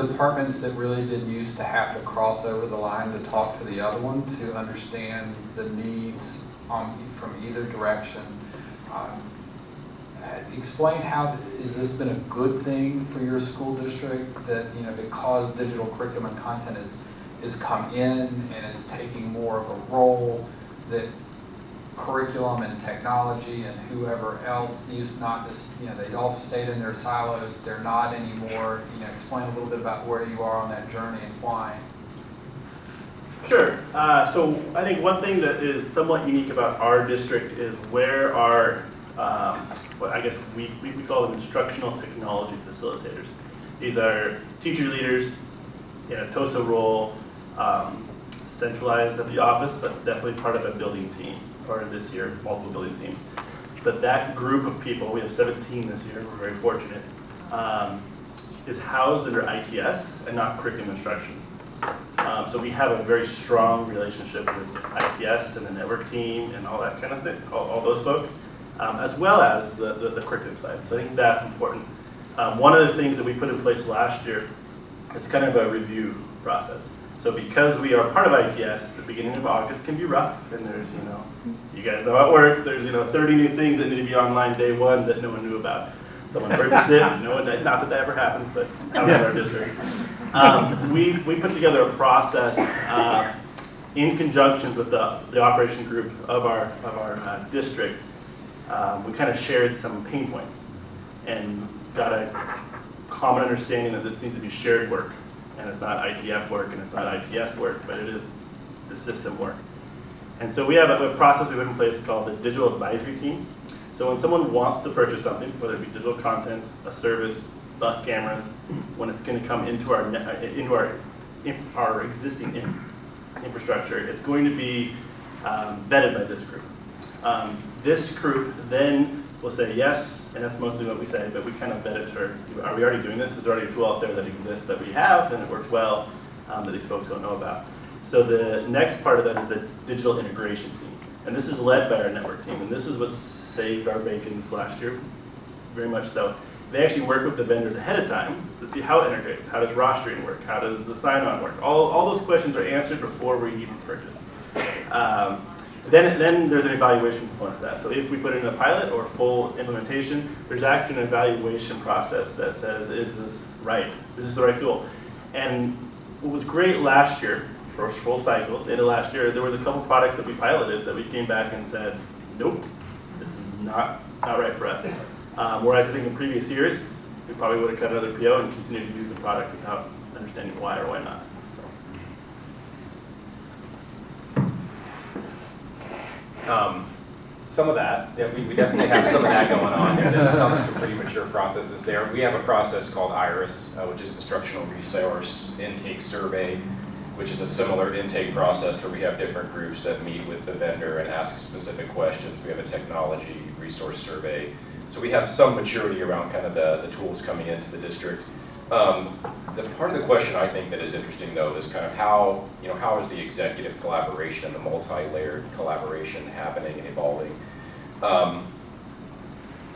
departments that really didn't used to have to cross over the line to talk to the other one to understand the needs from either direction. Explain how has this been a good thing for your school district that, you know, because digital curriculum and content is come in and is taking more of a role, that curriculum and technology and whoever else used not this, you know, they all stayed in their silos, they're not anymore. You know, explain a little bit about where you are on that journey and why. Sure. So I think one thing that is somewhat unique about our district is where our, what I guess we call them instructional technology facilitators. These are teacher leaders in a TOSA role, centralized at the office, but definitely part of a building team, or this year, multiple building teams. But that group of people, we have 17 this year, we're very fortunate, is housed under ITS and not curriculum instruction. So we have a very strong relationship with ITS and the network team and all that kind of thing, all those folks, as well as the curriculum side. So I think that's important. One of the things that we put in place last year is kind of a review process. So because we are part of ITS, the beginning of August can be rough, and there's, you know, you guys know how it works, there's, you know, 30 new things that need to be online day one that no one knew about. Someone purchased it, no one, not that ever happens, but happens in our district. We put together a process in conjunction with the operation group of our district. We kind of shared some pain points and got a common understanding that this needs to be shared work. And it's not ITF work and it's not ITS work, but it is the system work. And so we have a process we put in place called the Digital Advisory Team. So when someone wants to purchase something, whether it be digital content, a service, bus cameras, when it's going to come into our existing infrastructure, it's going to be vetted by this group. This group then will say yes, and that's mostly what we say, but we kind of vet it for, are we already doing this? Is there already a tool out there that exists that we have and it works well that these folks don't know about? So the next part of that is the digital integration team. And this is led by our network team, and this is what saved our bacons last year, very much so. They actually work with the vendors ahead of time to see how it integrates. How does rostering work? How does the sign-on work? All those questions are answered before we even purchase. Then there's an evaluation component to that. So if we put in a pilot or full implementation, there's actually an evaluation process that says, is this right? Is this the right tool? And what was great last year, first full cycle, at the end of last year, there was a couple products that we piloted that we came back and said, nope, this is not right for us. Whereas I think in previous years, we probably would have cut another PO and continued to use the product without understanding why or why not. Some of that, yeah, we definitely have some of that going on there. There sounds like some pretty mature processes there. We have a process called IRIS, which is Instructional Resource Intake Survey, which is a similar intake process where we have different groups that meet with the vendor and ask specific questions. We have a technology resource survey. So we have some maturity around kind of the tools coming into the district. The part of the question I think that is interesting though is kind of how is the executive collaboration and the multi-layered collaboration happening and evolving.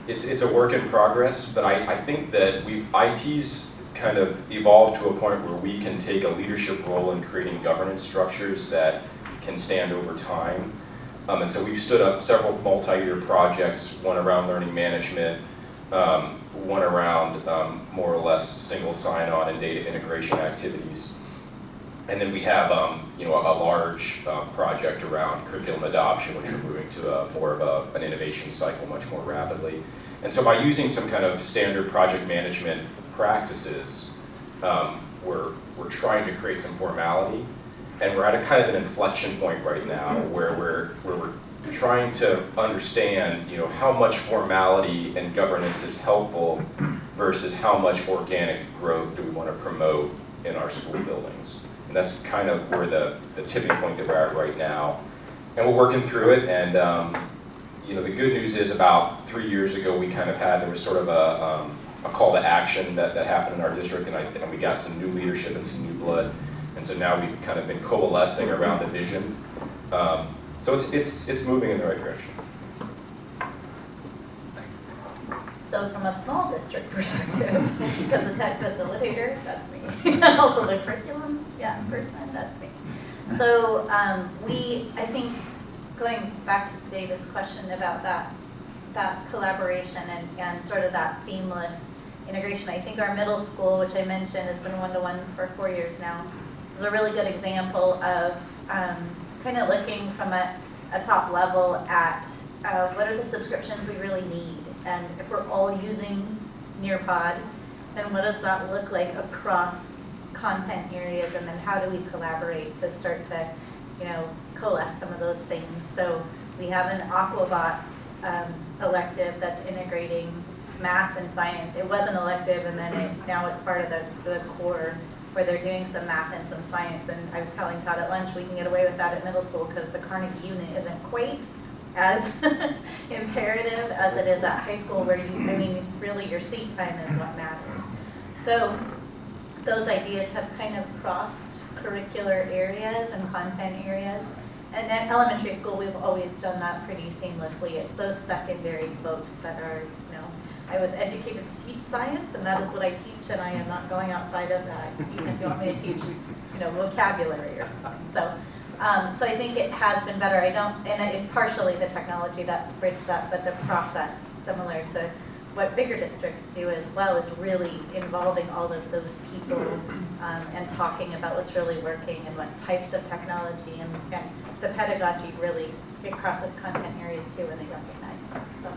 It's a work in progress, but I think that IT's kind of evolved to a point where we can take a leadership role in creating governance structures that can stand over time. And so we've stood up several multi-year projects, one around learning management, one around more or less single sign-on and data integration activities. And then we have a large project around curriculum adoption, which we're moving to more of an innovation cycle much more rapidly. And so by using some kind of standard project management practices, we're trying to create some formality. And we're at a kind of an inflection point right now where we're trying to understand, how much formality and governance is helpful versus how much organic growth do we want to promote in our school buildings. And that's kind of where the tipping point that we're at right now. And we're working through it. And the good news is about 3 years ago there was sort of a call to action that happened in our district, and we got some new leadership and some new blood. And so now we've kind of been coalescing around the vision. So it's moving in the right direction. So from a small district perspective, because the tech facilitator, that's me. And also the curriculum, person, that's me. So I think, going back to David's question about that collaboration and sort of that seamless integration, I think our middle school, which I mentioned has been one-to-one for 4 years now, is a really good example of kind of looking from a top level at what are the subscriptions we really need, and if we're all using Nearpod, then what does that look like across content areas, and then how do we collaborate to start to, coalesce some of those things. So we have an Aquabots elective that's integrating math and science. It was an elective, and then now it's part of the core, where they're doing some math and some science. And I was telling Todd at lunch, we can get away with that at middle school because the Carnegie unit isn't quite as imperative as it is at high school, where really your seat time is what matters. So those ideas have kind of crossed curricular areas and content areas. And at elementary school, we've always done that pretty seamlessly. It's those secondary folks that are, I was educated to teach science, and that is what I teach, and I am not going outside of that, even if you want me to teach, vocabulary or something. So I think it has been better. And it's partially the technology that's bridged that, but the process, similar to what bigger districts do as well, is really involving all of those people and talking about what's really working and what types of technology, and the pedagogy really, it crosses content areas too, and they recognize that. So.